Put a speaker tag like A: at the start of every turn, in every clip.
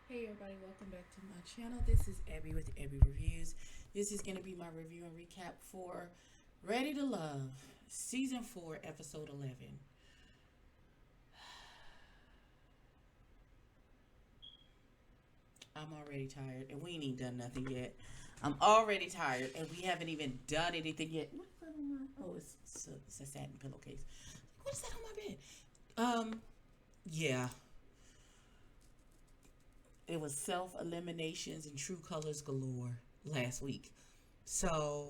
A: Hey everybody, welcome back to my channel. This is Abby with Abby Reviews. This is going to be my review and recap for Ready to Love, Season 4, Episode 11. I'm already tired, and we ain't even done nothing yet. I'm already tired, and we haven't even done anything yet. What's that on my... Oh, it's a satin pillowcase. What is that on my bed? Yeah. It was self-eliminations and true colors galore last week. So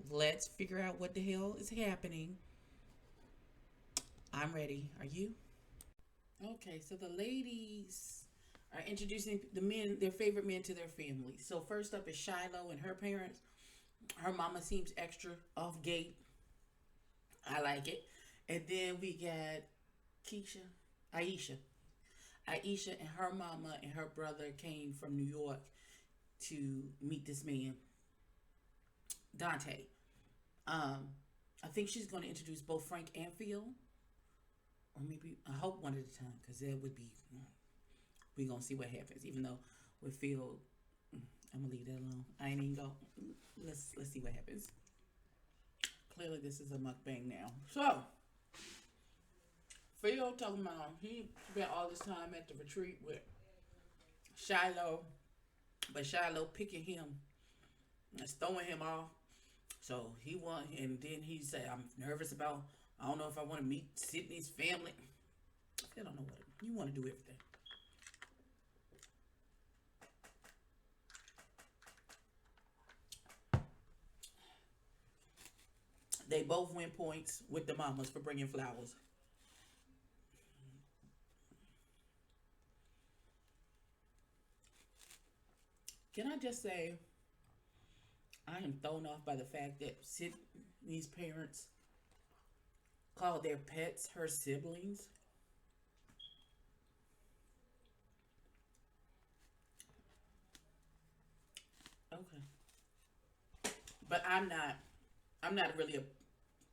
A: let's figure out what the hell is happening. I'm ready. Are you? Okay, so the ladies are introducing the men, their favorite men, to their family. So first up is Shiloh and her parents. Her mama seems extra off gate. I like it. And then we got Keisha, Aisha. Aisha and her mama and her brother came from New York to meet this man, Dante. Um, I think she's going to introduce both Frank and Phil, or maybe I hope one at a time, because that would be we gonna see what happens. Even though with Phil, I'm gonna leave that alone. I ain't even go. Let's see what happens. Clearly, this is a mukbang now. So Phil talking about he spent all this time at the retreat with Shiloh, but Shiloh picking him and throwing him off. So he won, and then he said, "I'm nervous about. I don't know if I want to meet Sydney's family. I don't know what you want to do everything." They both win points with the mamas for bringing flowers. Can I just say, I am thrown off by the fact that Sydney's parents called their pets her siblings. Okay, but I'm not. I'm not really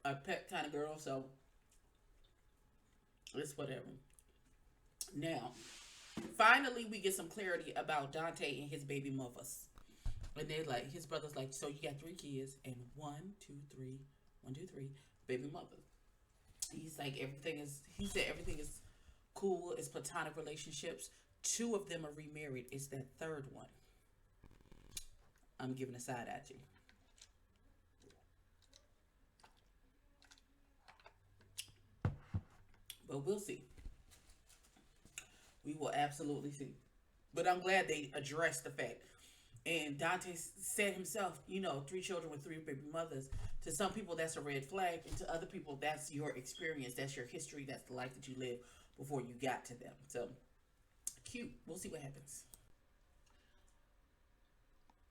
A: a pet kind of girl, so it's whatever. Now, finally, we get some clarity about Dante and his baby mothers. And they're like, his brother's like, so you got three kids, and one, two, three, baby mother. He's like, he said everything is cool, it's platonic relationships. Two of them are remarried. It's that third one. I'm giving a side at you. But we'll see. We will absolutely see. But I'm glad they addressed the fact. And Dante said himself, three children with three baby mothers. To some people, that's a red flag. And to other people, that's your experience. That's your history. That's the life that you lived before you got to them. So, cute. We'll see what happens.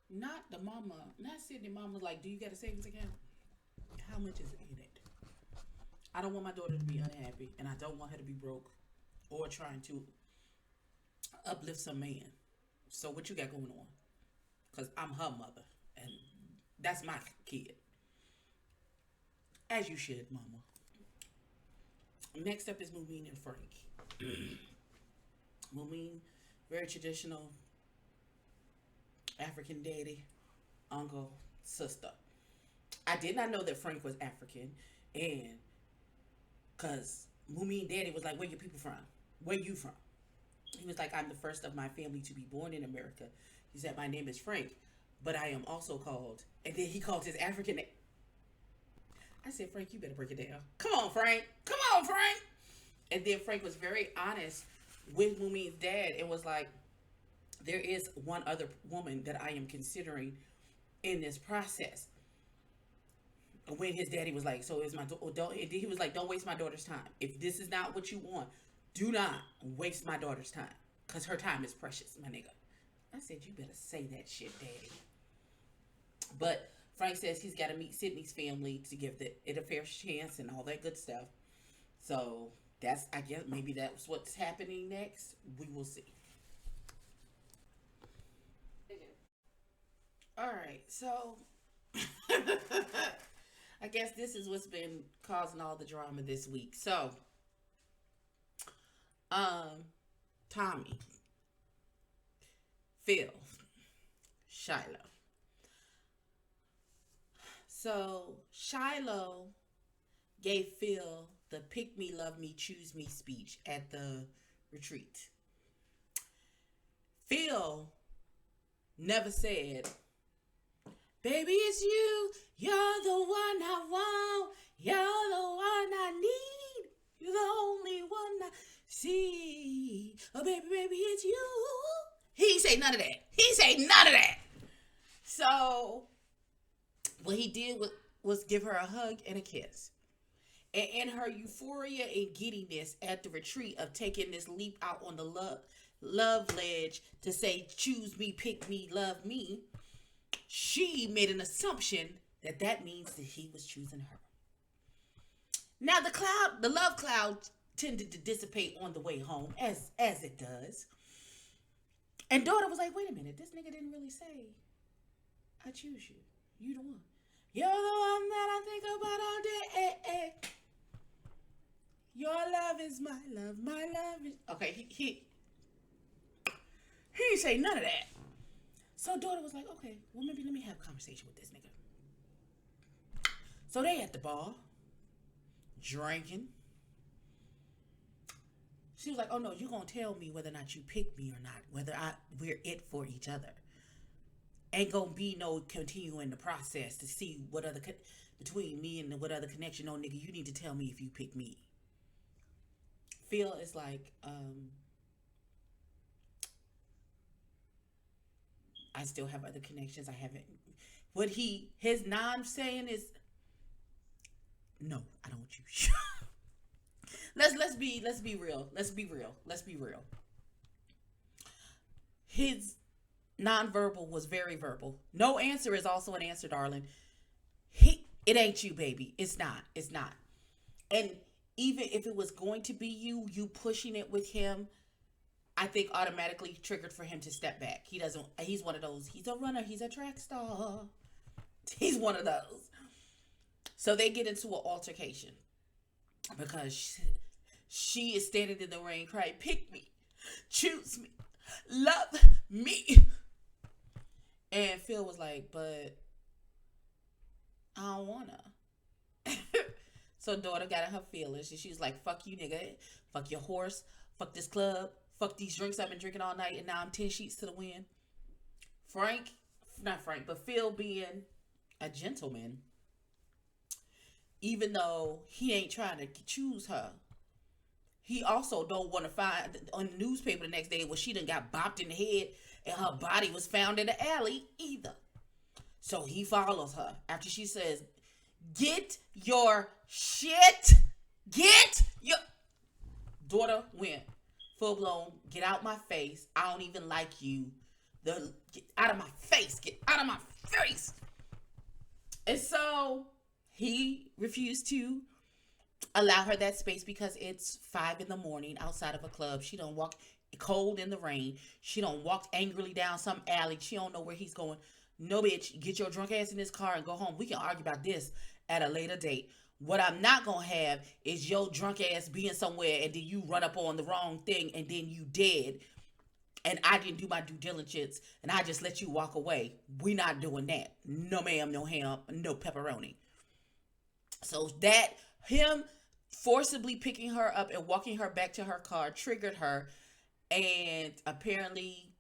A: Not the mama, not Sydney mama, like, do you got a savings account? How much is in it? I don't want my daughter to be unhappy. And I don't want her to be broke or trying to uplift some man. So, what you got going on? Because I'm her mother, and that's my kid. As you should, mama. Next up is Mumine and Frank. Mumine, very traditional African daddy, uncle, sister. I did not know that Frank was African, and because Mumine daddy was like, where your people from? Where you from? He was like, I'm the first of my family to be born in America. He said, my name is Frank, but I am also called, and then he called his African name. I said, Frank, you better break it down. Come on, Frank. Come on, Frank. And then Frank was very honest with Mumi's dad and was like, there is one other woman that I am considering in this process. When his daddy was like, so is my don't he was like, don't waste my daughter's time. If this is not what you want, do not waste my daughter's time. Cause her time is precious, my nigga. I said, you better say that shit, daddy. But Frank says he's got to meet Sydney's family to give it a fair chance and all that good stuff. So I guess maybe that's what's happening next. We will see. All right, so I guess this is what's been causing all the drama this week. So, um, Tommy, Phil, Shiloh. So Shiloh gave Phil the pick me, love me, choose me speech at the retreat. Phil never said, baby, it's you. You're the one I want. You're the one I need. You're the only one I see. Oh, baby, baby, it's you. He say none of that. He say none of that. So what he did was give her a hug and a kiss. And in her euphoria and giddiness at the retreat of taking this leap out on the love ledge to say, choose me, pick me, love me, she made an assumption that that means that he was choosing her. Now the love cloud tended to dissipate on the way home, as it does. And Dawta was like, wait a minute, this nigga didn't really say, I choose you. You the one. You're the one that I think about all day. Your love is my love. My love is... Okay, he didn't say none of that. So Dawta was like, okay, well, maybe let me have a conversation with this nigga. So they at the bar, drinking. She was like, oh no, you're going to tell me whether or not you pick me or not, whether we're it for each other. Ain't going to be no continuing the process to see what other, between me and what other connection. No, nigga, you need to tell me if you pick me. Phil is like, I still have other connections. I haven't. His non-saying is, no, I don't choose you. Let's be real. Let's be real. His non-verbal was very verbal. No answer is also an answer, darling. It ain't you, baby. It's not. And even if it was going to be you pushing it with him, I think automatically triggered for him to step back. He's one of those. He's a runner. He's a track star. He's one of those. So they get into an altercation because she is standing in the rain crying, pick me, choose me, love me. And Phil was like, but I don't wanna. So Dawta got in her feelings and she was like, fuck you, nigga. Fuck your horse. Fuck this club. Fuck these drinks I've been drinking all night and now I'm 10 sheets to the wind. Phil being a gentleman, even though he ain't trying to choose her, he also don't want to find on the newspaper the next day where she done got bopped in the head and her body was found in the alley either. So he follows her after she says, get your shit. Get your... Dawta went full blown, get out my face. I don't even like you. Get out of my face. Get out of my face. And so he refused to allow her that space because it's 5 a.m. outside of a club. She don't walk cold in the rain. She don't walk angrily down some alley. She don't know where he's going. No, bitch, get your drunk ass in this car and go home. We can argue about this at a later date. What I'm not going to have is your drunk ass being somewhere and then you run up on the wrong thing and then you dead. And I didn't do my due diligence and I just let you walk away. We not doing that. No ma'am, no ham, no pepperoni. So that, him forcibly picking her up and walking her back to her car triggered her. And apparently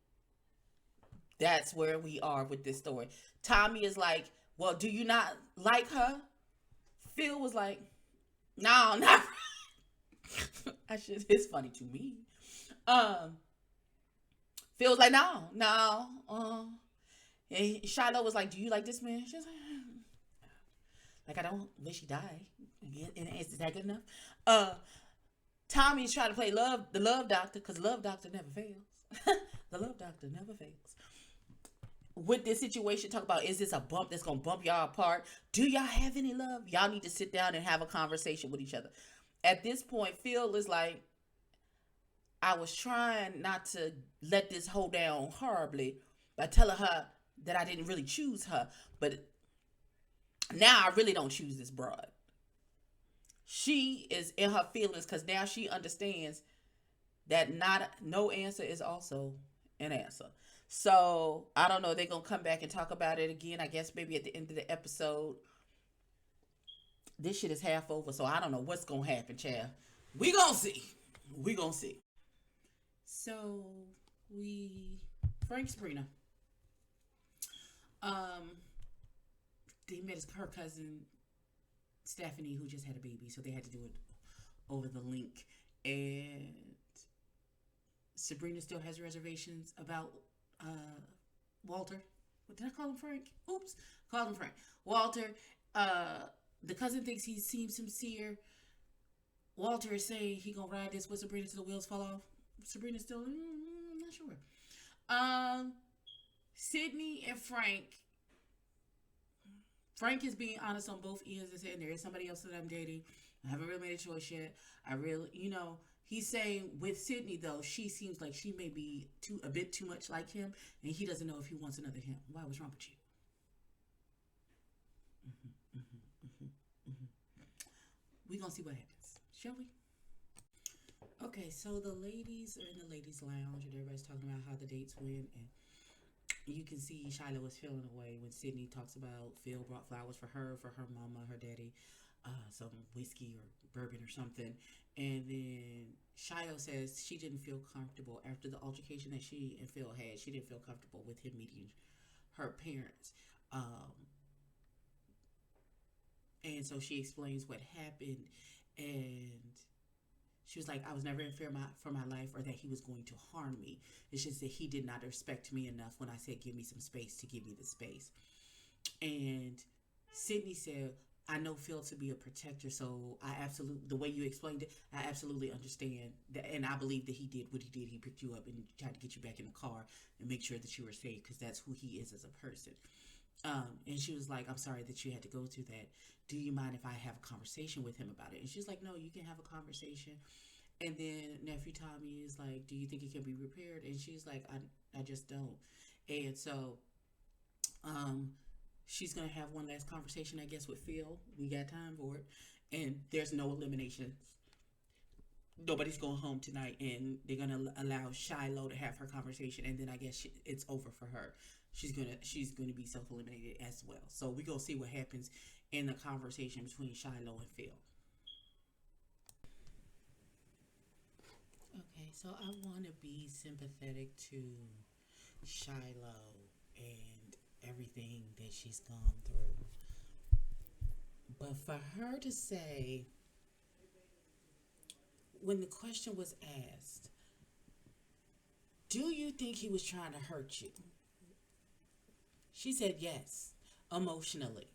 A: that's where we are with this story. Tommy is like, well, do you not like her? Phil was like, no, not it's funny to me. Phil was like, no. And Shiloh was like, do you like this man? She was like I don't wish he died. And is that good enough? Tommy's trying to play the love doctor because love doctor never fails. The love doctor never fails. With this situation, talk about, is this a bump that's going to bump y'all apart? Do y'all have any love? Y'all need to sit down and have a conversation with each other. At this point, Phil is like, I was trying not to let this hold down horribly by telling her that I didn't really choose her. But now I really don't choose this broad. She is in her feelings because now she understands that no answer is also an answer. So I don't know. They're gonna come back and talk about it again. I guess maybe at the end of the episode. This shit is half over, so I don't know what's gonna happen, child. We gonna see. We gonna see. So we Frank Sabrina. Um, they met her cousin Stephanie, who just had a baby, so they had to do it over the link. And Sabrina still has reservations about Walter. What did I call him, Frank? Oops, called him Frank. Walter. Uh, the cousin thinks he seems sincere. Walter is saying he gonna ride this with Sabrina till the wheels fall off. Sabrina's still, not sure. Um, Sydney and Frank. Frank is being honest on both ends and saying there is somebody else that I'm dating. I haven't really made a choice yet. I really, he's saying with Sydney though, she seems like she may be a bit too much like him, and he doesn't know if he wants another him. Why? What's wrong with you? Mm-hmm, mm-hmm, mm-hmm, mm-hmm. We gonna see what happens, shall we? Okay, so the ladies are in the ladies' lounge, and everybody's talking about how the dates went, and you can see Shiloh was feeling away when Sydney talks about Phil brought flowers for her mama, her daddy, some whiskey or bourbon or something. And then Shiloh says she didn't feel comfortable after the altercation that she and Phil had. She didn't feel comfortable with him meeting her parents. Um, and so she explains what happened. And she was like, I was never in fear for my life or that he was going to harm me. It's just that he did not respect me enough when I said, give me some space to give me the space. And Sydney said, I know Phil to be a protector, so the way you explained it, I absolutely understand that. And I believe that he did what he did. He picked you up and tried to get you back in the car and make sure that you were safe because that's who he is as a person. And she was like, I'm sorry that you had to go through that. Do you mind if I have a conversation with him about it? And she's like, no, you can have a conversation. And then nephew Tommy is like, do you think it can be repaired? And she's like, I just don't. And so um, she's going to have one last conversation, I guess, with Phil. We got time for it. And there's no eliminations. Nobody's going home tonight, and they're gonna allow Shiloh to have her conversation, and then I guess it's over for her. She's gonna be self eliminated as well. So we gonna see what happens in the conversation between Shiloh and Phil. Okay, so I want to be sympathetic to Shiloh and everything that she's gone through, but for her to say when the question was asked, do you think he was trying to hurt you? She said yes, emotionally.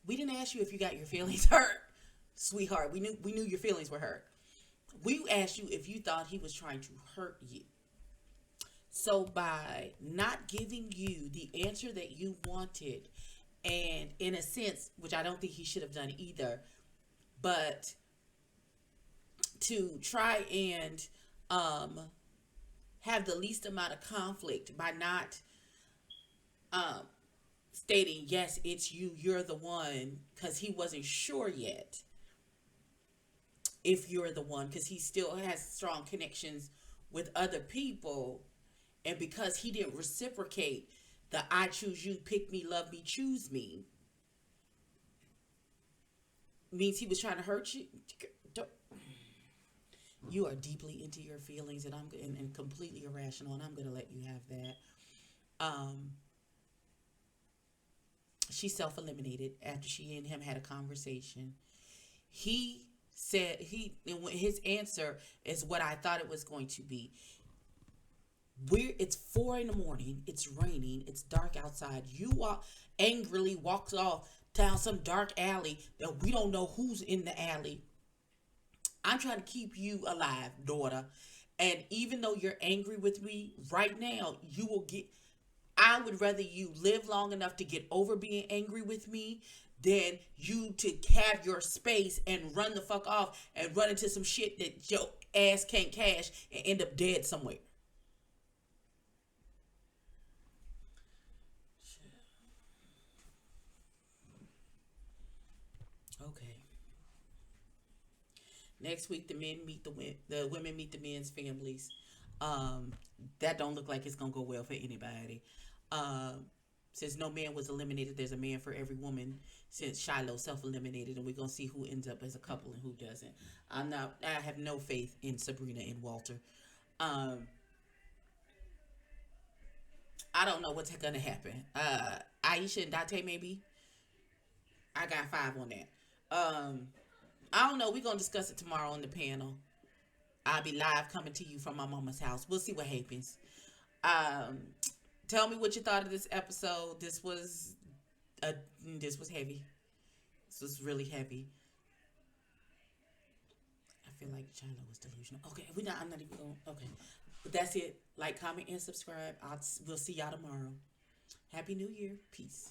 A: We didn't ask you if you got your feelings hurt, sweetheart. We knew your feelings were hurt. We asked you if you thought he was trying to hurt you. So by not giving you the answer that you wanted, and in a sense, which I don't think he should have done either, but to try and um, have the least amount of conflict by not um, stating, yes, it's you, you're the one, because he wasn't sure yet if you're the one, because he still has strong connections with other people. And because he didn't reciprocate the I choose you, pick me, love me, choose me, means he was trying to hurt you. You are deeply into your feelings, and and completely irrational, and I'm going to let you have that. Um, she self eliminated after she and him had a conversation. He said his answer is what I thought it was going to be. It's 4 in the morning. It's raining. It's dark outside. You angrily walks off down some dark alley that we don't know who's in the alley. I'm trying to keep you alive, daughter. And even though you're angry with me right now, you will get. I would rather you live long enough to get over being angry with me than you to have your space and run the fuck off and run into some shit that your ass can't cash and end up dead somewhere. Okay. Next week, the women meet the men's families. Um, that don't look like it's gonna go well for anybody. Um, since no man was eliminated, there's a man for every woman. Since Shiloh self-eliminated, and we're gonna see who ends up as a couple and who doesn't. I'm not. I have no faith in Sabrina and Walter. Um, I don't know what's gonna happen. Aisha and Date maybe. I got five on that. I don't know. We're gonna discuss it tomorrow on the panel. I'll be live coming to you from my mama's house. We'll see what happens. Um, tell me what you thought of this episode. A this was heavy. This was really heavy. I feel like China was delusional. Okay, we not. I'm not even going. Okay, but that's it. Like, comment, and subscribe. We'll see y'all tomorrow. Happy New Year. Peace.